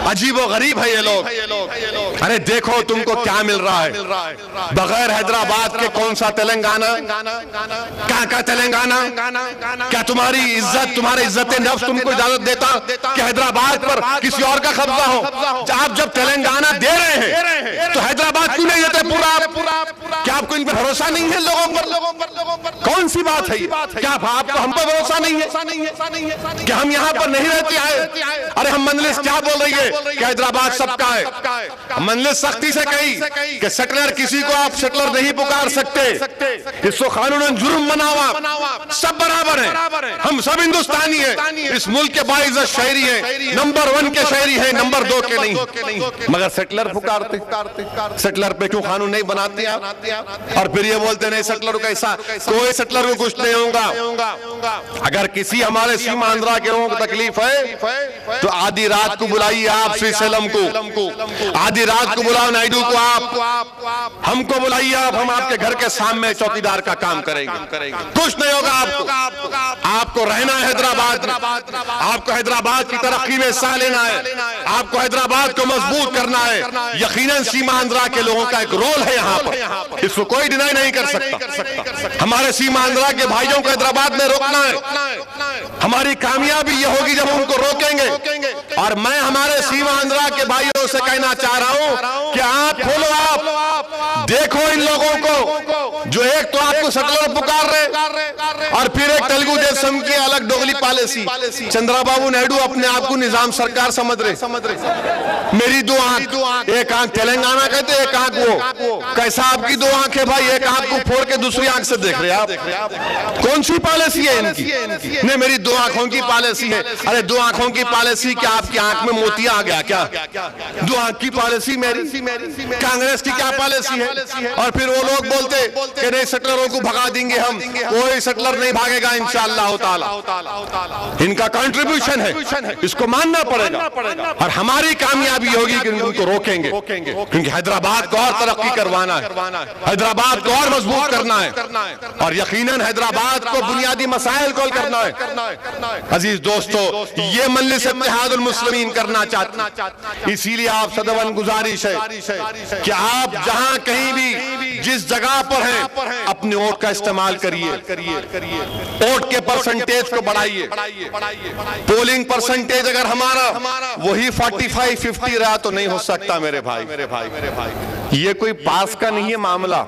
عجیب و غریب ہے یہ لوگ. ارے دیکھو تم کو کیا مل رہا ہے. بغیر حیدرآباد کے کون سا تلنگانہ؟ کہاں کا تلنگانہ؟ کیا تمہاری عزت، تمہاری عزت نفس تم کو اجازت دیتا کہ حیدرآباد پر کسی اور کا قبضہ ہو؟ آپ جب تلنگانہ دے رہے ہیں تو حیدرآباد کیوں نہیں دیتے پورا؟ کیا آپ کو ان پر بھروسہ نہیں ہے لوگوں پر؟ کون سی بات ہے؟ کیا آپ کو ہم پر بھروسہ نہیں ہے کہ ہم یہاں پر نہیں رہتے آئے؟ ارے ہم مجلس کیا بول رہی ہے کہ حیدرآباد سب کا ہے. مجلس سختی سے کہی کہ سیٹلر کسی کو آپ سیٹلر نہیں پکار سکتے، اس کو قانوناً جرم بنا ہوا. سب برابر ہیں، ہم سب ہندوستانی ہیں، اس ملک کے باعزت شہری ہیں، نمبر 1 کے شہری ہیں، نمبر 2 کے نہیں. مگر سیٹلر پکارتے. سیٹلر پہ کیوں قانون نہیں بناتے آپ؟ اور پھر یہ بولتے نہیں سیٹلر کو ایسا، کوئی سیٹلر کو کچھ نہیں ہوگا. اگر کسی ہمارے سیما آندھرا کے لوگوں کو تکلیف ہے تو آدھی رات کو بلائیے آپ سری سیلم کو، آدھی رات کو بلاؤ نائیڈو کو، آپ ہم کو بلائیے، ہم آپ کے گھر کے سامنے چوکیدار کا کام کریں گے. کچھ نہیں ہوگا آپ کو. آپ کو رہنا ہے حیدرآباد میں، آپ کو حیدرآباد کی ترقی میں حصہ لینا ہے، آپ کو حیدرآباد کو مضبوط کرنا ہے. یقیناً سیما آندھرا کے لوگوں کا ایک رول ہے یہاں پر، اس کو کوئی ڈینائی نہیں کر سکتا. ہمارے سیما آندھرا کے بھائیوں کو حیدرآباد میں روکنا ہے. ہماری کامیابی یہ ہوگی جب ہم کو روکیں گے. اور میں ہمارے سیما آندھرا کے بھائیوں سے کہنا چاہ رہا ہوں کہ آپ کھولو، آپ دیکھو ان لوگوں کو جو ایک تو آپ کو سیٹلر پکار رہے اور پھر ایک تیلگو دیشم کی الگ ڈوگلی پالیسی. چندرا بابو نائیڈو اپنے آپ کو نظام سرکار سمجھ رہے. میری دو آنکھ، ایک آنکھ تلنگانہ کہتے، ایک آنکھ وہ. کیسا آپ کی دو آنکھ ہے بھائی؟ ایک آنکھ کو پھوڑ کے دوسری آنکھ سے دیکھ رہے آپ. کون سی پالیسی ہے ان کی؟ نہیں، میری دو آنکھوں کی پالیسی ہے. ارے دو آنکھوں کی پالیسی کیا آپ کی آنکھ میں موتیا آ گیا کیا؟ دو آنکھ کی پالیسی میری. کانگریس کی کیا پالیسی ہے؟ اور پھر وہ لوگ بولتے کہ نہیں سیٹلروں کو بھگا دیں گے ہم. کوئی سیٹلر نہیں بھاگے گا انشاءاللہ تعالی. ان کا کنٹریبیوشن ہے، اس کو ماننا پڑے گا. اور ہماری کامیابی ہوگی کہ ان کو روکیں گے، کیونکہ حیدرآباد کو اور ترقی کروانا ہے، حیدرآباد کو اور مضبوط کرنا ہے، اور یقیناً حیدرآباد کو بنیادی مسائل کو حل کرنا ہے. عزیز دوستو، یہ مجلس اتحاد المسلمین کرنا چاہتے ہیں. اسی لیے آپ صدون گزارش ہے کہ آپ جہاں کہیں بھی جس جگہ پر ہیں اپنے ووٹ کا استعمال کریے. ووٹ کے پرسنٹیج کو بڑھائیے. پولنگ پرسنٹیج اگر ہمارا وہی 45-50 رہا تو نہیں ہو سکتا میرے بھائی. یہ کوئی پاس کا نہیں ہے معاملہ.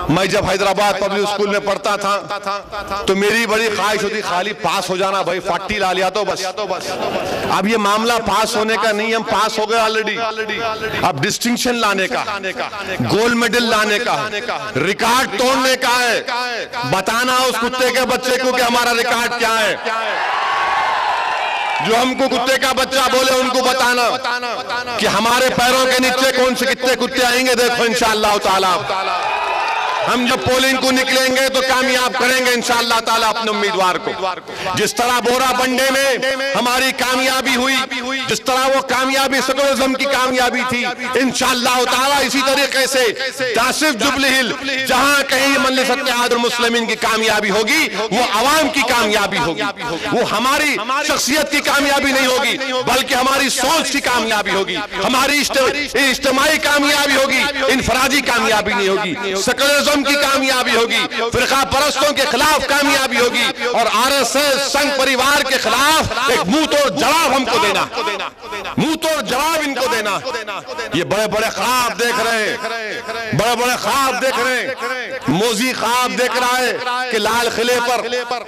میں جب حیدرآباد پبلک اسکول میں پڑھتا تھا تو میری بڑی خواہش ہوتی خالی پاس ہو جانا بھائی، 40 لا لیا تو بس. اب یہ معاملہ پاس ہونے کا نہیں، ہم پاس ہو گئے آلریڈی. اب ڈسٹنکشن لانے کا، گولڈ میڈل لانے کا، ریکارڈ توڑنے کا ہے. بتانا اس کتے کے بچے کو کہ ہمارا ریکارڈ کیا ہے. جو ہم کو کتے کا بچہ بولے ان کو بتانا کہ ہمارے پیروں کے نیچے کون سے کتنے کتے آئیں گے. دیکھو انشاءاللہ تعالی ہم جب پولنگ کو نکلیں گے تو کامیاب کریں گے انشاءاللہ تعالی اپنے امیدوار کو. جس طرح بورا بنڈے میں ہماری کامیابی ہوئی، جس طرح وہ کامیابی سیکولرزم کی کامیابی تھی، انشاءاللہ تعالی اسی طریقے سے تاسف جبلی ہل جہاں کہیں مجلس اتحاد المسلمین کی کامیابی ہوگی وہ عوام کی کامیابی ہوگی. وہ ہماری شخصیت کی کامیابی نہیں ہوگی بلکہ ہماری سوچ کی کامیابی ہوگی، ہماری اجتماعی کامیابی ہوگی، انفرادی کامیابی نہیں ہوگی. سیکولرزم کی کامیابی ہوگی، فرقہ پرستوں کے خلاف کامیابی ہوگی، اور RSS سنگ پریوار کے خلاف ایک منہ توڑ جواب ہم کو دینا، منہ توڑ جواب ان کو دینا. یہ بڑے بڑے خواب دیکھ رہے ہیں، بڑے بڑے خواب دیکھ رہے ہیں. موزی خواب دیکھ رہا ہے کہ لال قلعے پر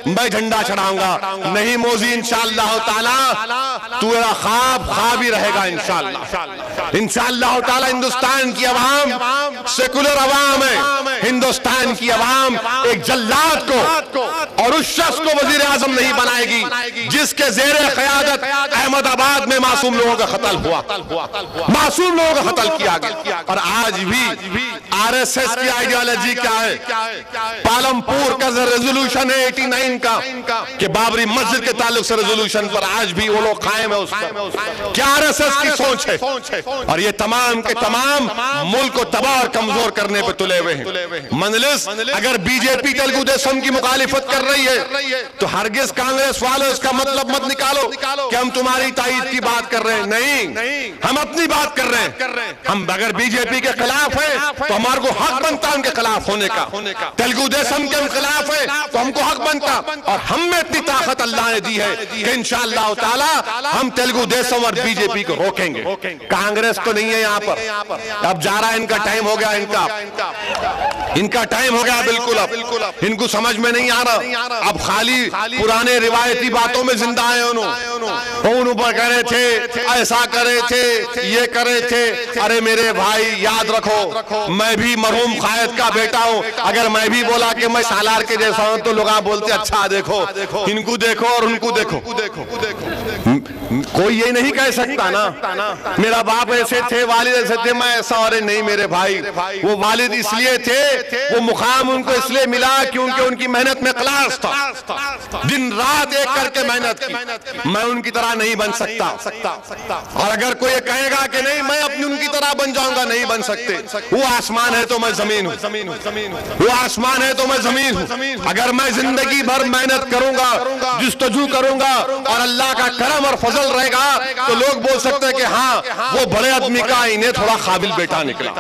میں جھنڈا چڑھاؤں گا. نہیں موزی، انشاءاللہ تعالی تو میرا خواب ہی رہے گا انشاءاللہ. انشاءاللہ تعالی ہندوستان کی عوام سیکولر عوام ہے. ہندوستان کی عوام ایک جلاد کو اور اس شخص کو وزیر اعظم نہیں بنائے گی جس کے زیر قیادت احمد آباد میں معصوم لوگوں کا قتل ہوا، معصوم لوگوں کا قتل کیا گیا. اور آج بھی RSS کی آئیڈیالوجی کیا ہے؟ پالمپور کا ریزولوشن ہے 89 کا کہ بابری مسجد کے تعلق سے ریزولوشن پر آج بھی وہ لوگ قائم ہے اس پر. کیا RSS کی سوچ ہے؟ اور یہ تمام کے تمام ملک کو تباہ اور کمزور کرنے پہ تلے ہوئے ہیں. مجلس اگر بی جے پی تلگو دیسم کی مخالفت کر رہی ہے تو ہرگز کانگریس والے اس کا مطلب مت نکالو کہ ہم تمہاری تائید کی بات کر رہے ہیں. نہیں, ہم اپنی بات کر رہے ہیں. ہم اگر بی جے پی کے خلاف ہیں تو ہمارے کو حق بنتا ان کے خلاف ہونے کا. تلگو دیسم کے خلاف ہے تو ہم کو حق بنتا. اور ہم میں اتنی طاقت اللہ نے دی ہے کہ انشاءاللہ تعالی ہم تلگو دیسم اور بی جے پی کو روکیں گے. کانگریس تو نہیں ہے یہاں پر. اب جا رہا ہے ان کا ٹائم ہو گیا, ان کا ٹائم ہو گیا بالکل. اب ان کو سمجھ میں نہیں آ رہا. اب خالی پرانے روایتی باتوں میں زندہ ہیں. انہوں پر کہہ رہے تھے, ایسا کرے تھے, یہ کرے تھے. ارے میرے بھائی یاد رکھو, میں بھی مرحوم قائد کا بیٹا ہوں. اگر میں بھی بولا کہ میں سالار کے جیسا ہوں تو لوگ بولتے اچھا دیکھو ان کو دیکھو اور ان کو دیکھو. کوئی یہ نہیں کہہ سکتا نا میرا باپ ایسے تھے, والد ایسے تھے, میں ایسا. اور نہیں میرے بھائی, وہ والد اس لیے تھے, وہ مقام ان کو اس لیے ملا کیونکہ ان کی محنت میں اخلاص تھا. دن رات ایک کر کے محنت کی. میں ان کی طرح نہیں بن سکتا. اور اگر کوئی کہے گا کہ نہیں میں اپنی ان کی طرح بن جاؤں گا, نہیں بن سکتے. وہ آسمان ہے تو میں زمین ہوں, وہ آسمان ہے تو میں زمین ہوں. اگر میں زندگی بھر محنت کروں گا, جستجو کروں گا اور اللہ کا کرم اور فضل رہے گا تو لوگ بول سکتے ہیں کہ ہاں وہ بڑے آدمی کا انہیں تھوڑا قابل بیٹا نکلا.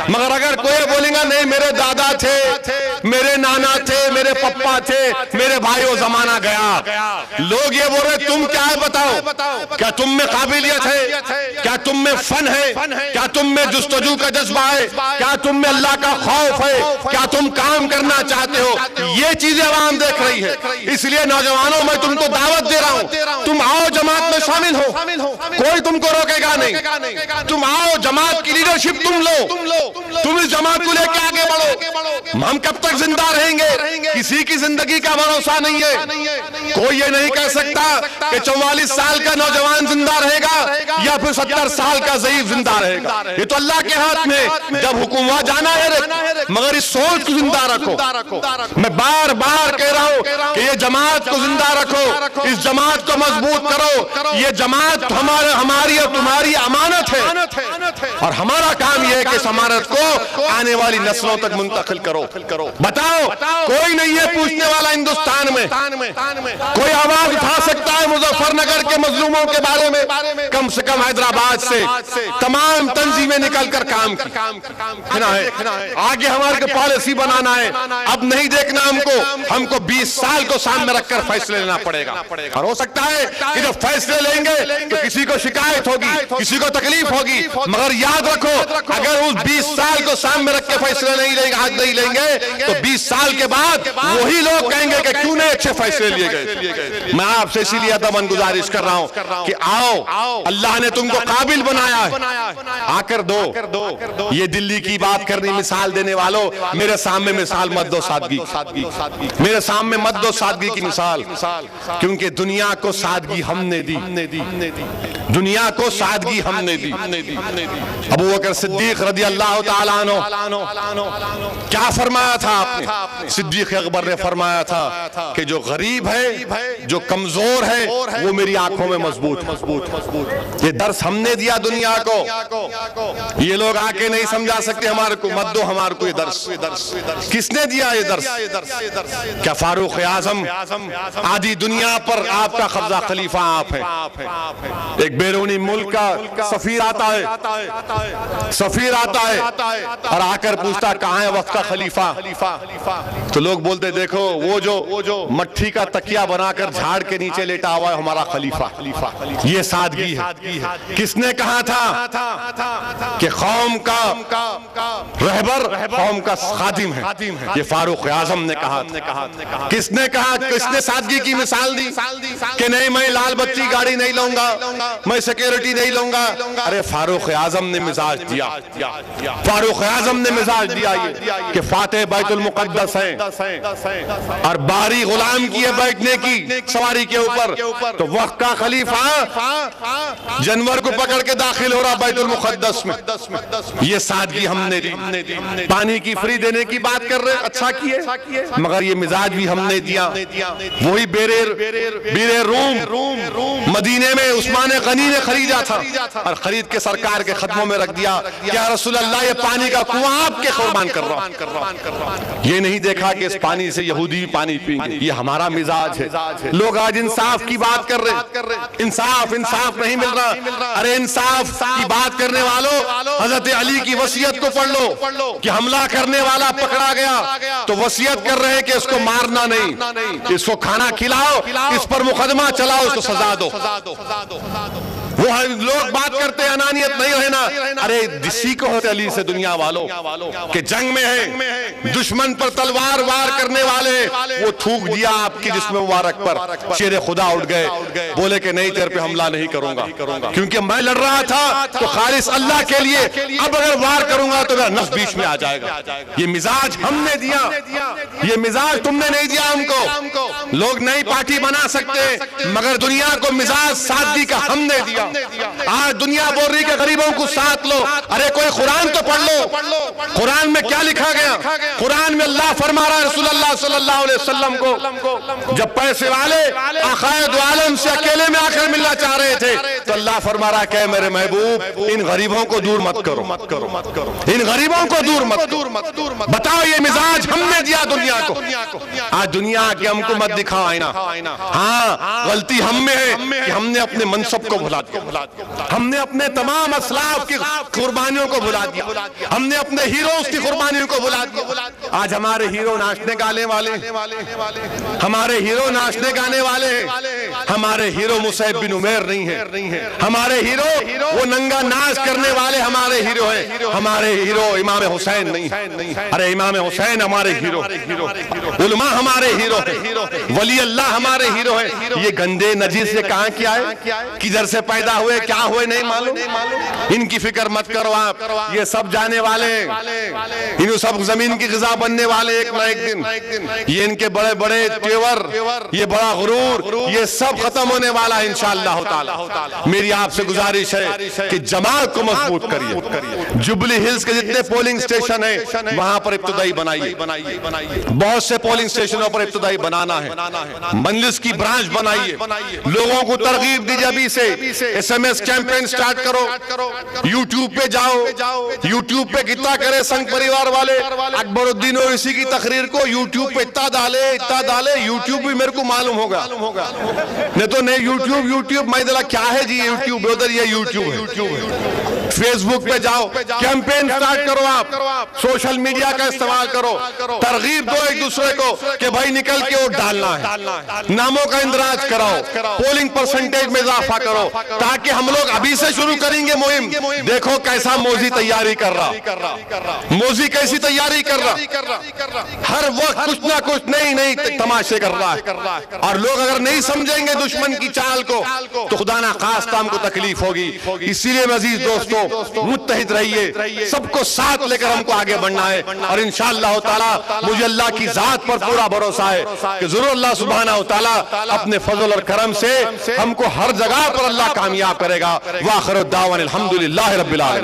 مگر اگر کوئی بولیں گا نہیں میرے دادا تھے, میرے نانا تھے, میرے پپا تھے, میرے بھائی وہ زمانہ گیا. لوگ یہ بول رہے تم کیا ہے بتاؤ, کیا تم میں قابلیت ہے, کیا تم میں فن ہے, کیا تم میں جستجو کا جذبہ ہے, کیا تم میں اللہ کا خوف ہے, کیا تم کام کرنا چاہتے ہو. یہ چیزیں عوام دیکھ رہی ہے. اس لیے نوجوانوں میں تم کو دعوت دے رہا ہوں, تم آؤ جماعت میں شامل ہو. کوئی تم کو روکے گا نہیں. تم آؤ, جماعت کی لیڈرشپ تم لو, تم اس جماعت کو لے کے آگے بڑھو. ہم کب تک زندہ رہیں گے, کسی کی زندگی کا بھروسہ نہیں ہے. کوئی یہ نہیں کہہ سکتا کہ 44 سال کا نوجوان زندہ رہے گا یا پھر 70 سال کا ضعیف زندہ رہے گا. یہ تو اللہ کے ہاتھ میں. جب حکومت جانا ہے مگر اس سوچ کو زندہ رکھو. میں بار بار کہہ رہا ہوں کہ یہ جماعت کو زندہ رکھو, اس جماعت کو مضبوط کرو. یہ جماعت ہماری اور تمہاری امانت ہے اور ہمارا کام یہ ہے کہ اس امانت کو آنے والی نسلوں تک منتقل کرو. بتاؤ, کوئی نہیں ہے پوچھنے والا ہندوستان میں. کوئی آواز اٹھا سکتا ہے مظفر نگر کے مظلوموں کے بارے میں؟ کم سے کم حیدرآباد سے تمام تنظیمیں نکل کر کام کی. آگے ہمارے پالیسی بنانا ہے. اب نہیں دیکھنا ہم کو 20 سال کو سامنے رکھ کر فیصلے لینا پڑے گا. اور ہو سکتا ہے کہ جب فیصلے لیں گے تو کسی کو شکایت ہوگی, کسی کو تکلیف ہوگی. مگر یاد رکھو, اگر اس 20 سال کو سامنے رکھ کے فیصلے نہیں لیں گے تو 20 سال کے بعد وہی لوگ کہیں گے کہ کیوں نہیں اچھے فیصلے لیے گئے. میں آپ سے اسی لیے ادباً گزارش کر رہا ہوں کہ آؤ, اللہ نے تم کو قابل بنایا ہے, آ کر دو. یہ دلی کی بات کرنی, مثال دینے والوں میرے سامنے مثال مت دو سادگی, میرے سامنے مت دو سادگی کی مثال, کیونکہ دنیا کو سادگی ہم نے دی. دنیا کو سادگی ہم نے دی. ابو بکر صدیق رضی اللہ تعالیٰ عنہ کیا فرمایا تھا آپ نے؟ صدیق اکبر نے فرمایا تھا کہ جو غریب ہے, جو کمزور ہے, وہ میری آنکھوں میں مضبوط. یہ درس ہم نے دیا دنیا کو. یہ لوگ آ کے نہیں سمجھا سکتے ہمارے کو. مت دو ہمارے کو یہ درس. کس نے دیا یہ درس؟ کیا فاروق اعظم؟ آدھی دنیا پر آپ کا قبضہ, خلیفہ آپ ہیں. ایک بیرونی ملک کا سفیر آتا ہے اور آ کر پوچھتا کہاں ہے وقت کا خلیفہ؟ تو لوگ بولتے دیکھو وہ جو مٹھی کا تکیہ بنا کر جھاڑ کے نیچے لیٹا ہوا ہے ہمارا خلیفہ. یہ سادگی ہے. کس نے کہا تھا کہ قوم کا رہبر قوم کا خادم ہے؟ یہ فاروق اعظم نے کہا. کس نے کہا, کس نے سادگی کی مثال دی کہ نہیں میں لال بتی گاڑی نہیں لوں گا, میں سیکیورٹی نہیں لوں گا؟ ارے فاروق اعظم نے مزاج دیا. فاروق اعظم نے مزاج دیا یہ کہ فاتح بیت المقدس ہیں اور باری غلام کی ہے بیٹھنے کی سواری کے اوپر, تو وقت کا خلیفہ جانور کو پکڑ کے داخل ہو رہا بیت المقدس میں. یہ سادگی ہم نے دی. پانی کی فری دینے کی بات کر رہے, اچھا کیے, مگر یہ مزاج بھی ہم نے دیا. وہی بیر روم مدینے میں عثمان غنی نے خریدا تھا اور خرید کے سرکار کے قدموں میں رکھ دیا کہ یا رسول اللہ یہ پانی کا کنواں آپ کے قربان کر رہا ہوں. یہ نہیں دیکھا کہ اس پانی سے یہودی بھی پانی پئیں گے. یہ ہمارا مزاج ہے. لوگ آج انصاف کی بات کر رہے, انصاف نہیں مل رہا. ارے انصاف کی بات کرنے والوں, حضرت علی کی وصیت کو پڑھ لو کہ حملہ کرنے والا پکڑا گیا تو وصیت کر رہے کہ اس کو مارنا نہیں, اس کو کھانا کھلاؤ, اس پر مقدمہ چلاؤ, اس کو سزا دو. وہ لوگ بات کرتے ہیں انانیت نہیں رہنا. ارے جسی کو ہوتے علی سے دنیا والوں کہ جنگ میں ہیں, دشمن پر تلوار وار کرنے والے, وہ تھوک دیا آپ کی جسم مبارک پر, شیر خدا اٹھ گئے, بولے کہ نہیں تیرے پہ حملہ نہیں کروں گا کیونکہ میں لڑ رہا تھا تو خالص اللہ کے لیے, اب اگر وار کروں گا تو میرا نفس بیچ میں آ جائے گا. یہ مزاج ہم نے دیا, یہ مزاج تم نے نہیں دیا ہم کو. لوگ نئی پارٹی بنا سکتے مگر دنیا کو مزاج سادگی کا ہم نے دیا. آج دنیا بول رہی کہ غریبوں کو ساتھ لو. ارے کوئی قرآن تو پڑھ لو. قرآن میں کیا لکھا گیا؟ قرآن میں اللہ فرما رہا ہے رسول اللہ صلی اللہ علیہ وسلم کو جب پیسے والے آخائے دو عالم سے اکیلے میں آ کر ملنا چاہ رہے تھے تو اللہ فرما رہا کہ میرے محبوب ان غریبوں کو دور مت کرو, ان غریبوں کو دور مت. بتاؤ یہ مزاج ہم نے دیا دنیا کو. آج دنیا کے ہم کو مت دکھاؤ آئینہ. ہاں غلطی ہم میں ہے کہ ہم نے اپنے منصب کو بھلا دیا, ہم نے اپنے تمام اسلاف کی قربانیوں کو بھلا دیا, ہم نے اپنے ہیروز کی قربانیوں کو بھلا دیا. آج ہمارے ہیرو ناچنے گانے والے, ہمارے ہیرو ناچنے گانے والے, ہمارے ہیرو مصعب بن عمیر نہیں ہے, ہمارے ہیرو وہ ننگا ناچ کرنے والے ہمارے ہیرو ہیں. ہمارے ہیرو امام حسین نہیں ہے. ارے امام حسین ہمارے ہیرو, علماء ہمارے ہیرو ہیں, ولی اللہ ہمارے ہیرو ہیں. یہ گندے نجیس سے کہاں کیا ہے, کدھر سے پیدا ہوئے, کیا ہوئے نہیں معلوم. ان کی فکر مت کرو آپ, یہ سب جانے والے, انہوں سب زمین کی غذا بننے والے ایک نہ ایک دن. یہ ان کے بڑے بڑے تیور, یہ بڑا غرور, یہ سب ختم ہونے والا ہے انشاءاللہ تعالی. میری آپ سے گزارش ہے کہ جماعت کو مضبوط کریے. جبلی ہلز کے جتنے پولنگ سٹیشن ہیں وہاں پر ابتدائی بنائیے, بہت سے پولنگ سٹیشنوں پر ابتدائی بنانا ہے. مجلس کی برانچ بنائیے, لوگوں کو ترغیب دیجیے ابھی سے. S M S campaign start کرو, یوٹیوب پہ جاؤ, یوٹیوب پہ کتنا کرے سنگ پریوار والے, اکبر الدین اویسی کی تقریر کو یوٹیوب پہ اتنا ڈالے, یوٹیوب بھی میرے کو معلوم ہوگا. نہیں تو نہیں یوٹیوب میں دلا کیا ہے جی یوٹیوب, ادھر یہ یوٹیوب ہے. فیس بک پہ جاؤ, کیمپین سٹارٹ کرو, آپ سوشل میڈیا کا استعمال کرو, ترغیب دو ایک دوسرے کو کہ بھائی نکل کے ووٹ ڈالنا ہے, ناموں کا اندراج کراؤ, پولنگ پرسنٹیج میں اضافہ کرو, تاکہ ہم لوگ ابھی سے شروع کریں گے مہم. دیکھو کیسا موزی تیاری کر رہا, موزی کیسی تیاری کر رہا, ہر وقت کچھ نہ کچھ نئی تماشے کر رہا ہے. اور لوگ اگر نہیں سمجھیں گے دشمن کی چال کو تو خدا نہ خواستہ ہم کو تکلیف ہوگی. اسی لیے عزیز دوستو متحد رہیے, سب کو ساتھ لے کر ہم کو آگے بڑھنا ہے. اور انشاءاللہ تعالی مجھے اللہ کی ذات پر پورا بھروسہ ہے کہ ضرور اللہ سبحانہ وتعالی اپنے فضل اور کرم سے ہم کو ہر جگہ پر اللہ کامیاب کرے گا. وآخر الدعوان الحمدللہ رب العالمین.